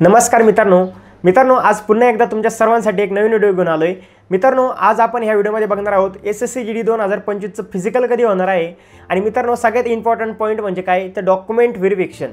नमस्कार मित्रांनो आज पुन्हा एकदा तुमच्या सर्वांसाठी एक नवीन व्हिडिओ घेऊन आलोय। मित्रांनो आज आपण ह्या व्हिडिओमध्ये बघणार आहोत एसएससी जीडी 2025 चं फिजिकल कधी होणार आहे आणि मित्रांनो सगळ्यात इम्पॉर्टंट पॉइंट म्हणजे काय तर डॉक्युमेंट व्हेरिफिकेशन,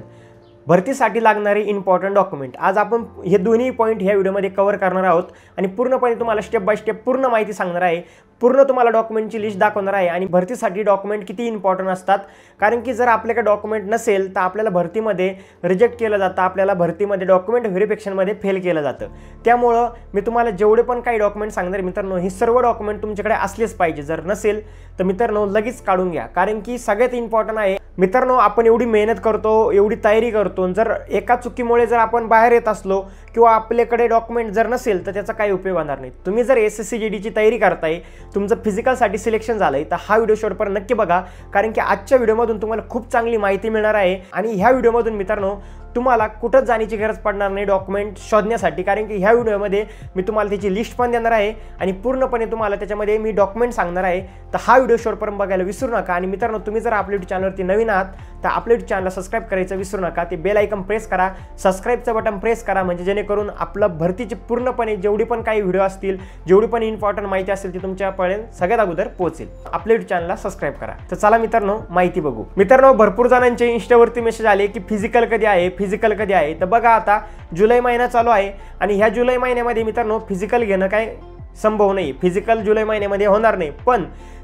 भरतीसाठी लागणारे इम्पॉर्टंट डॉक्युमेंट। आज आपण हे दोन्ही पॉइंट ह्या व्हिडिओमध्ये कव्हर करणार आहोत आणि पूर्णपणे तुम्हाला स्टेप बाय स्टेप पूर्ण माहिती सांगणार आहे, पूर्ण तुम्हाला डॉक्युमेंटची लिस्ट दाखवणार आहे आणि भरतीसाठी डॉक्युमेंट किती इम्पॉर्टंट असतात। कारण की जर आपल्याकडे डॉक्युमेंट नसेल तर आपल्याला भरतीमध्ये रिजेक्ट केलं जातं, आपल्याला भरतीमध्ये डॉक्युमेंट व्हेरिफिकेशनमध्ये फेल केलं जातं। त्यामुळे मी तुम्हाला जेवढे पण काही डॉक्युमेंट सांगणार मित्रांनो, हे सर्व डॉक्युमेंट तुमच्याकडे असलेच पाहिजे। जर नसेल तर मित्रांनो लगेच काढून घ्या, कारण की सगळ्यात इम्पॉर्टंट आहे। मित्रांनो आपण एवढी मेहनत करतो, एवढी तयारी करतो, जर एका चुकीमुळे जर आपण बाहेर येत असलो किंवा आपल्याकडे डॉक्युमेंट जर नसेल तर त्याचा काही उपयोग होणार नाही। तुम्ही जर एसएससी जीडीची तयारी करताय, तुमचं फिजिकलसाठी सिलेक्शन झालंय तर हा व्हिडिओ शेवटपर्यंत नक्की बघा, कारण की आजच्या व्हिडिओमधून तुम्हाला खूप चांगली माहिती मिळणार आहे। आणि ह्या व्हिडिओमधून मित्रांनो तुम्हाला कुठंच जाण्याची गरज पडणार नाही डॉक्युमेंट शोधण्यासाठी, कारण की ह्या व्हिडिओमध्ये मी तुम्हाला त्याची लिस्ट पण देणार आहे आणि पूर्णपणे तुम्हाला त्याच्यामध्ये मी डॉक्युमेंट सांगणार आहे। तर हा व्हिडिओ शेवटपर्यंत बघायला विसरू नका। आणि मित्रांनो तुम्ही जर आपल्या YouTube चॅनलवरती नवीन आहात तर आपल्या YouTube चॅनलला सबस्क्राइब करायचं विसरू नका। ते बेल आयकॉन प्रेस करा, सबस्क्राइबचं बटन प्रेस करा, म्हणजे जेणेकरून आपलं भरतीची पूर्णपणे जेवढी पण काही व्हिडिओ असतील, जेवढी पण इम्पॉर्टंट माहिती असेल ती तुमच्यापर्यंत सगळ्यात अगोदर पोहोचेल। आपल्या YouTube चॅनलला सबस्क्राइब करा। तर चला मित्रांनो माहिती बघू। मित्रांनो भरपूर जणांचे इंस्टावरती मेसेज आले की फिजिकल कधी आहे, फिजिकल कधी आहे। तर बघा आता जुलै महिना चालू आहे आणि ह्या जुलै महिन्यामध्ये मित्रांनो फिजिकल घेणं काय संभव नाही, फिजिकल जुलै महिन्यामध्ये होणार नाही। पण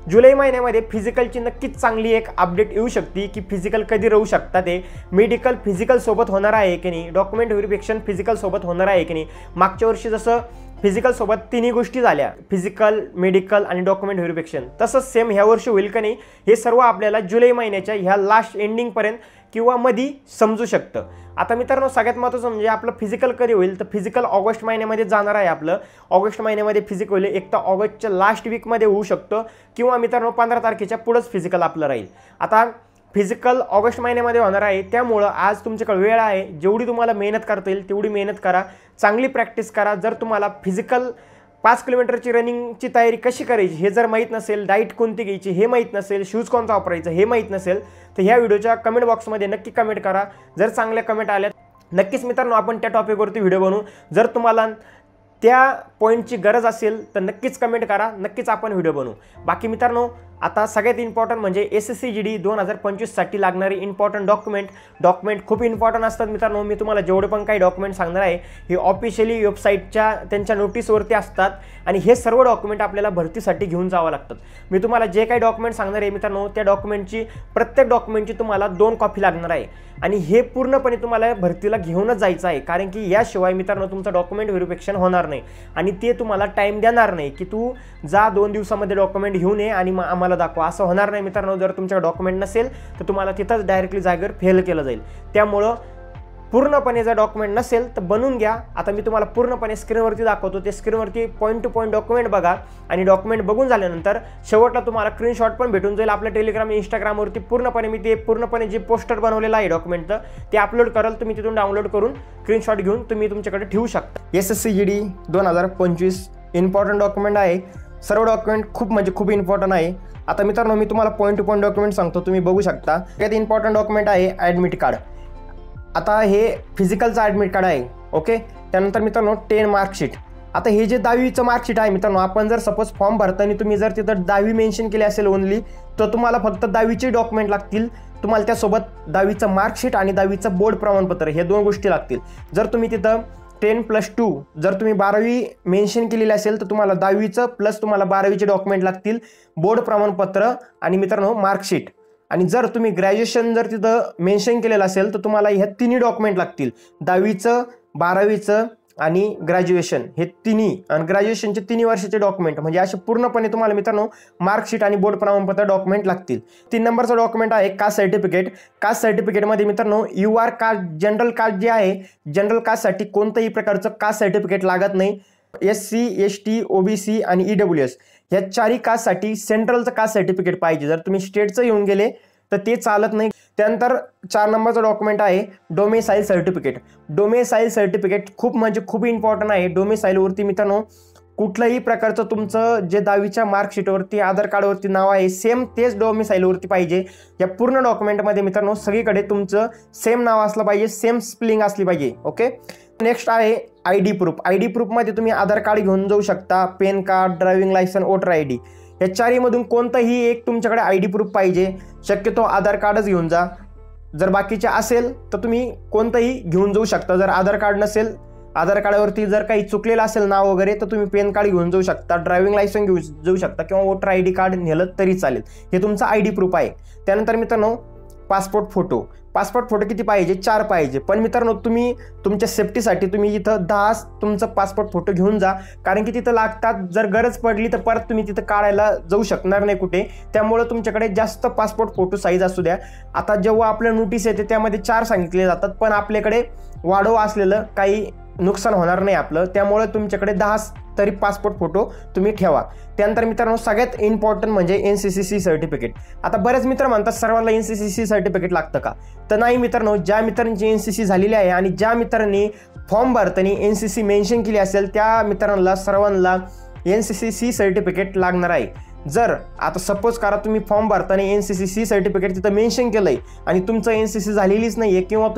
जुलै महिन्यामध्ये फिजिकलची नक्कीच चांगली एक अपडेट येऊ शकते की फिजिकल कधी राहू शकतात। ते मेडिकल फिजिकल सोबत होणार आहे की नाही, डॉक्युमेंट व्हेरिफिकेशन फिजिकल सोबत होणार आहे की नाही। मागच्या वर्षी जसं फिजिकल सोबत तिन्ही गोष्टी झाल्या, फिजिकल, मेडिकल आणि डॉक्युमेंट व्हेरिफिकेशन, तसंच सेम ह्या वर्षी होईल का नाही हे सर्व आपल्याला जुलै महिन्याच्या ह्या लास्ट एंडिंगपर्यंत किंवा मध्ये समजू शकतं। आता मित्रांनो सगळ्यात महत्त्वाचं म्हणजे आपलं फिजिकल कधी होईल तर फिजिकल ऑगस्ट महिन्यामध्ये जाणार आहे। आपलं ऑगस्ट महिन्यामध्ये फिजिकल होईल, एक तर ऑगस्टच्या लास्ट वीकमध्ये होऊ शकतं किंवा मित्रांनो 15 तारखेच्या पुढंच फिजिकल आपलं राहील। आता फिजिकल ऑगस्ट महिन्यामध्ये होणार आहे, त्यामुळं आज तुमच्याकडे वेळ आहे। जेवढी तुम्हाला मेहनत करता येईल तेवढी मेहनत करा, चांगली प्रॅक्टिस करा। जर तुम्हाला फिजिकल 5 किलोमीटरची रनिंगची तयारी कशी करायची हे जर माहीत नसेल, डाईट कोणती घ्यायची हे माहीत नसेल, शूज कोणता वापरायचा हे माहीत नसेल तर ह्या व्हिडिओच्या कमेंट बॉक्समध्ये नक्की कमेंट करा। जर चांगल्या कमेंट आल्या नक्कीच मित्रांनो आपण त्या टॉपिकवरती व्हिडिओ बनवू। जर तुम्हाला त्या पॉईंटची गरज असेल तर नक्कीच कमेंट करा, नक्कीच आपण व्हिडिओ बनवू। बाकी मित्रांनो आता सगळ्यात इम्पॉर्टंट म्हणजे एसएससी जीडी 2025 साठी लागणारे इम्पॉर्टंट डॉक्युमेंट खूप इम्पॉर्टंट असतात मित्रांनो। मी तुम्हाला जेवढे पण काही डॉक्युमेंट सांगणार आहे हे ऑफिशियली वेबसाईटच्या त्यांच्या नोटीसवरती असतात आणि हे सर्व डॉक्युमेंट आपल्याला भरतीसाठी घेऊन जावं लागतात। मी तुम्हाला जे काही डॉक्युमेंट सांगणार आहे मित्रांनो त्या डॉक्युमेंटची प्रत्येक डॉक्युमेंटची तुम्हाला 2 कॉपी लागणार आहे आणि हे पूर्णपणे तुम्हाला भरतीला घेऊनच जायचं आहे, कारण की याशिवाय मित्रांनो तुमचं डॉक्युमेंट व्हेरिफिकेशन होणार नाही आणि ते तुम्हाला टाइम देणार नाही की तू जा 2 दिवसामध्ये डॉक्युमेंट घेऊन ये आणि मग आम्हाला दाखवा, असं होणार नाही मित्रांनो। जर तुमच्याकडे डॉक्युमेंट नसेल तर तुम्हाला तिथंच डायरेक्टली जागेवर फेल केलं जाईल। त्यामुळं पूर्णपणे जर डॉक्युमेंट नसेल तर बनवून घ्या। आता मी तुम्हाला पूर्णपणे स्क्रीनवरती दाखवतो, ते स्क्रीनवरती पॉईंट टू पॉईंट डॉक्युमेंट बघा आणि डॉक्युमेंट बघून झाल्यानंतर शेवटला तुम्हाला स्क्रीनशॉट पण भेटून जाईल। आपल्या टेलिग्राम इंस्टाग्रामवरती पूर्णपणे मी ते पूर्णपणे जे पोस्टर बनवलेलं आहे डॉक्युमेंटचं ते अपलोड कराल, तुम्ही तिथून डाउनलोड करून स्क्रीनशॉट घेऊन तुम्ही तुमच्याकडे ठेवू शकता। एसएससी जीडी 2025 इम्पॉर्टंट डॉक्युमेंट आहे, सर्व डॉक्युमेंट खूप म्हणजे खूप इम्पॉर्टंट आहे। आता मित्रांनो मी तुम्हाला पॉईंट टू पॉईंट डॉक्युमेंट सांगतो, तुम्ही बघू शकता। त्यात इम्पॉर्टंट डॉक्युमेंट आहे ॲडमिट कार्ड। आता हे फिजिकलचं ॲडमिट कार्ड आहे, ओके। त्यानंतर मित्रांनो 10 मार्कशीट। आता हे जे 10वीचं मार्कशीट आहे मित्रांनो, आपण जर सपोज फॉर्म भरताना तुम्ही जर तिथं 10वी मेन्शन केली असेल ओनली, तर तुम्हाला फक्त 10वीचे डॉक्युमेंट लागतील। तुम्हाला त्यासोबत 10वीचं मार्कशीट आणि 10वीचं बोर्ड प्रमाणपत्र हे 2 गोष्टी लागतील। जर तुम्ही तिथं 10+2 जर तुम्ही 12वी मेन्शन केलेली असेल तर तुम्हाला 10वीचं प्लस तुम्हाला 12वीचे डॉक्युमेंट लागतील, बोर्ड प्रमाणपत्र आणि मित्रांनो मार्कशीट। आणि जर तुम्ही ग्रॅज्युएशन जर तिथं मेन्शन केलेलं असेल तर तुम्हाला ह्या तिन्ही डॉक्युमेंट लागतील, 10वीचं, 12वीचं आणि ग्रॅज्युएशन हे तिन्ही, आणि ग्रॅज्युएशनचे 3 वर्षाचे डॉक्युमेंट, म्हणजे असे पूर्णपणे तुम्हाला मित्रांनो मार्कशीट आणि बोर्ड प्रमाणपत्र डॉक्युमेंट लागतील। 3 नंबरचं डॉक्युमेंट आहे कास्ट सर्टिफिकेट। कास्ट सर्टिफिकेटमध्ये मित्रांनो UR कास्ट, जनरल कास्ट जे आहे, जनरल कास्टसाठी कोणत्याही प्रकारचं कास्ट सर्टिफिकेट लागत नाही। SC, ST, OBC आणि EWS ह्या 4ही कास्टसाठी सेंट्रलचं कास्ट सर्टिफिकेट पाहिजे। जर तुम्ही स्टेटचं येऊन गेले तर ते चालत नाही। त्यानंतर 4 नंबरचं डॉक्युमेंट आहे डोमेसाईल सर्टिफिकेट। डोमेसाईल सर्टिफिकेट खूप म्हणजे खूप इम्पॉर्टंट आहे। डोमेसाईलवरती मित्रांनो कुठल्याही प्रकारचं तुमचं जे 10वीच्या मार्कशीटवरती आधार कार्डवरती नाव आहे सेम तेच डोमिसाईलवरती पाहिजे। या पूर्ण डॉक्युमेंटमध्ये मित्रांनो सगळीकडे तुमचं सेम नाव असलं पाहिजे, सेम स्पेलिंग असली पाहिजे, ओके। नेक्स्ट आहे ID प्रूफ. ID प्रूफमध्ये तुम्ही आधार कार्ड घेऊन जाऊ शकता, PAN card, driving licence, voter ID या चारीमधून कोणतंही एक तुमच्याकडे ID प्रूफ पाहिजे. शक्यतो आधार कार्डच घेऊन जा. जर बाकीचे असेल तर तुम्ही कोणतंही घेऊन जाऊ शकता. जर आधार कार्ड नसेल, आधार कार्डावरती जर काही चुकलेलं असेल नाव वगैरे, तर तुम्ही पॅन कार्ड घेऊन जाऊ शकता, ड्रायव्हिंग लायसन घेऊन जाऊ शकता किंवा वोटर ID कार्ड नेलं तरी चालेल. हे तुमचं ID प्रूफ आहे. त्यानंतर मित्रांनो पासपोर्ट फोटो. पासपोर्ट फोटो किती पाहिजे? 4 पाहिजे. पण मित्रांनो तुम्ही तुमच्या सेफ्टीसाठी तुम्ही इथं 10 तुमचं पासपोर्ट फोटो घेऊन जा, कारण की तिथं लागतात. जर गरज पडली तर परत तुम्ही तिथं काढायला जाऊ शकणार नाही कुठे. त्यामुळे तुमच्याकडे जास्त पासपोर्ट फोटो साईज असू द्या. आता जेव्हा आपल्या नोटीस येते त्यामध्ये 4 सांगितले जातात, पण आपल्याकडे वाढव असलेलं काही नुकसान होणार नाही आपलं. त्यामुळे तुमच्याकडे 10 तरी पासपोर्ट फोटो तुम्ही ठेवा. त्यानंतर मित्रांनो सगळ्यात इम्पॉर्टंट म्हणजे NCCC सर्टिफिकेट. आता बरेच मित्र म्हणतात सर्वांना NCCC सर्टिफिकेट लागतं का? तर नाही मित्रांनो, ज्या मित्रांची NCC झालेली आहे आणि ज्या मित्रांनी फॉर्म भरताना NCC मेन्शन केली असेल त्या मित्रांना सर्वांना NCCC सर्टिफिकेट लागणार आहे. जर आता सपोज करा तुम्ही फॉर्म भरताना NCCC सर्टिफिकेट तिथं मेन्शन केलंय आणि तुमचं NCC झालेलीच नाहीये किंवा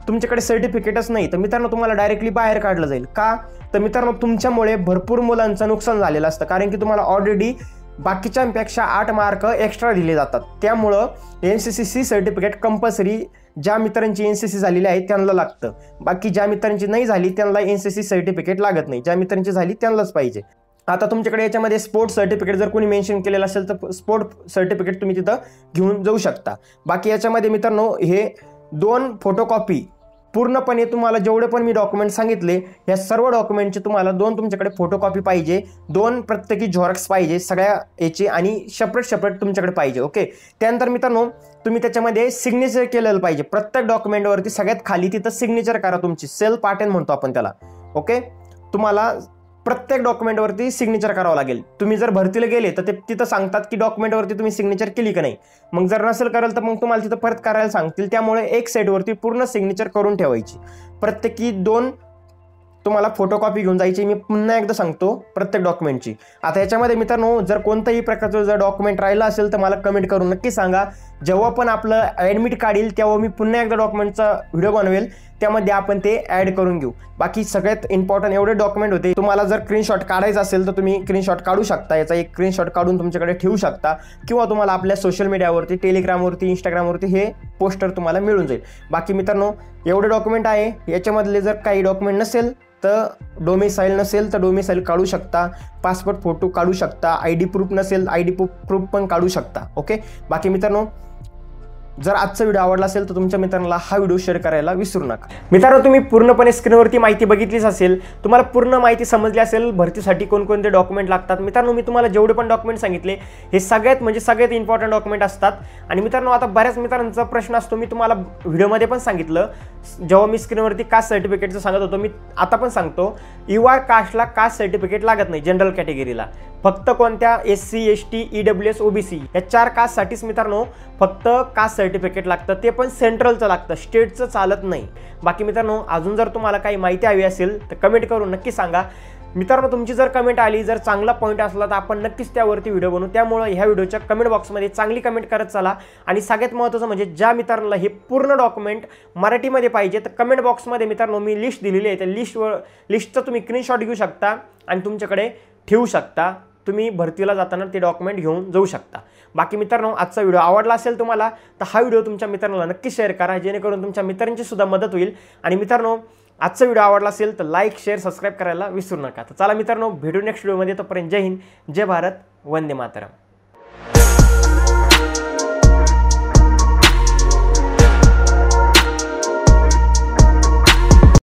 तुमच्याकडे सर्टिफिकेटच नाही, तर मित्रांनो तुम्हाला डायरेक्टली बाहेर काढलं जाईल. का? तर मित्रांनो तुमच्यामुळे भरपूर मुलांचं नुकसान झालेलं असतं, कारण की तुम्हाला ऑलरेडी बाकीच्यांपेक्षा 8 मार्क एक्स्ट्रा दिले जातात. त्यामुळं NCCC सर्टिफिकेट कंपल्सरी ज्या मित्रांची NCC झालेली आहे त्यांना लागतं. बाकी ज्या मित्रांची नाही झाली त्यांना NCC सर्टिफिकेट लागत नाही. ज्या मित्रांची झाली त्यांनाच पाहिजे. आता तुमच्याकडे याच्यामध्ये स्पोर्ट्स सर्टिफिकेट जर कोणी मेन्शन केलेलं असेल तर स्पोर्ट सर्टिफिकेट तुम्ही तिथं घेऊन जाऊ शकता. बाकी याच्यामध्ये मित्रांनो हे 2 फोटोकॉपी पूर्णपणे तुम्हाला जेवढे पण मी डॉक्युमेंट सांगितले या सर्व डॉक्युमेंटचे तुम्हाला 2 तुमच्याकडे फोटोकॉपी पाहिजे, 2 प्रत्येकी झेरॉक्स पाहिजे सगळ्या याची आणि सेपरेट तुमच्याकडे पाहिजे. ओके. त्यानंतर मित्रांनो तुम्ही त्याच्यामध्ये सिग्नेचर केलेलं पाहिजे. प्रत्येक डॉक्युमेंटवरती सगळ्यात खाली तिथं सिग्नेचर करा तुमची, सेल्फ पार्टन म्हणतो आपण त्याला. ओके. तुम्हाला प्रत्येक डॉक्युमेंटवरती सिग्नेचर करावं लागेल. तुम्ही जर भरतीला गेले तर ते तिथं सांगतात की डॉक्युमेंटवरती तुम्ही सिग्नेचर केली का नाही. मग जर नसेल कराल तर मग तुम्हाला तिथं परत करायला सांगतील. त्यामुळे एक साईडवरती पूर्ण सिग्नेचर करून ठेवायची. प्रत्येकी 2 तुम्हाला फोटोकॉपी घेऊन जायची. मी पुन्हा एकदा सांगतो प्रत्येक डॉक्युमेंटची. आता याच्यामध्ये मित्रांनो जर कोणत्याही प्रकारचं जर डॉक्युमेंट राहिलं असेल तर मला कमेंट करून नक्की सांगा. जेव्हा पण आपलं ॲडमिट कार्ड येईल तेव्हा मी पुन्हा एकदा डॉक्युमेंटचा व्हिडिओ बनवेल, त्यामध्ये आपण ते ॲड करून घेऊ. बाकी सगळ्यात इम्पॉर्टंट एवढे डॉक्युमेंट होते. तुम्हाला जर स्क्रीनशॉट काढायचा असेल तर तुम्ही स्क्रीनशॉट काढू शकता. याचा एक स्क्रीनशॉट काढून तुमच्याकडे ठेवू शकता किंवा तुम्हाला आपल्या सोशल मीडियावरती, टेलिग्रामवरती, इंस्टाग्रामवरती हे पोस्टर तुम्हाला मिळून जाईल. बाकी मित्रांनो एवढे डॉक्युमेंट आहे. याच्यामधले जर काही डॉक्युमेंट नसेल तर डोमिसाईल नसेल तर डोमिसाईल काढू शकता, पासपोर्ट फोटो काढू शकता, ID प्रूफ नसेल ID प्रूफ पण काढू शकता. ओके. बाकी मित्रांनो जर आजचा व्हिडिओ आवडला असेल तर तुमच्या मित्रांना हा व्हिडिओ शेअर करायला विसरू नका. मित्रांनो तुम्ही पूर्णपणे स्क्रीनवरती माहिती बघितलीच असेल, तुम्हाला पूर्ण माहिती समजली असेल भरतीसाठी कोणकोणते डॉक्युमेंट लागतात. मित्रांनो मी तुम्हाला जेवढे पण डॉक्युमेंट सांगितले हे सगळ्यात इम्पॉर्टंट डॉक्युमेंट असतात. आणि मित्रांनो आता बऱ्याच मित्रांचा प्रश्न असतो, मी तुम्हाला व्हिडिओमध्ये पण सांगितलं जेव्हा मी स्क्रीनवरती कास्ट सर्टिफिकेटचं सांगत होतो, मी आता पण सांगतो UR कास्टला कास्ट सर्टिफिकेट लागत नाही. जनरल कॅटेगरीला फक्त कोणत्या SC ST EWS OBC या 4 कास्टसाठीच मित्रांनो फक्त कास्ट सर्टिफिकेट लागतं. ते पण सेंट्रलचं लागतं, स्टेटचं चालत नाही. बाकी मित्रांनो अजून जर तुम्हाला काही माहिती हवी असेल तर कमेंट करून नक्की सांगा. मित्रांनो तुमची जर कमेंट आली, जर चांगला पॉईंट असला तर आपण नक्कीच त्यावरती व्हिडिओ बनवू. त्यामुळे ह्या व्हिडिओच्या कमेंट बॉक्समध्ये चांगली कमेंट करत चला. आणि सगळ्यात महत्त्वाचं म्हणजे ज्या मित्रांना हे पूर्ण डॉक्युमेंट मराठीमध्ये पाहिजे तर कमेंट बॉक्समध्ये मित्रांनो मी लिस्ट दिलेली आहे. त्या लिस्टचा तुम्ही स्क्रीनशॉट घेऊ शकता आणि तुमच्याकडे ठेवू शकता. तुम्ही भरतीला जाताना ते डॉक्युमेंट घेऊन जाऊ शकता. बाकी मित्रांनो आजचा व्हिडिओ आवडला असेल तुम्हाला तर हा व्हिडिओ तुमच्या मित्रांना नक्की शेअर करा, जेणेकरून तुमच्या मित्रांची सुद्धा मदत होईल. आणि मित्रांनो आजचा व्हिडिओ आवडला असेल तर लाईक शेअर सबस्क्राईब करायला विसरू नका. तर चला मित्रांनो भेटू नेक्स्ट व्हिडिओमध्ये. तोपर्यंत जय हिंद, जय भारत, वंदे मातरम.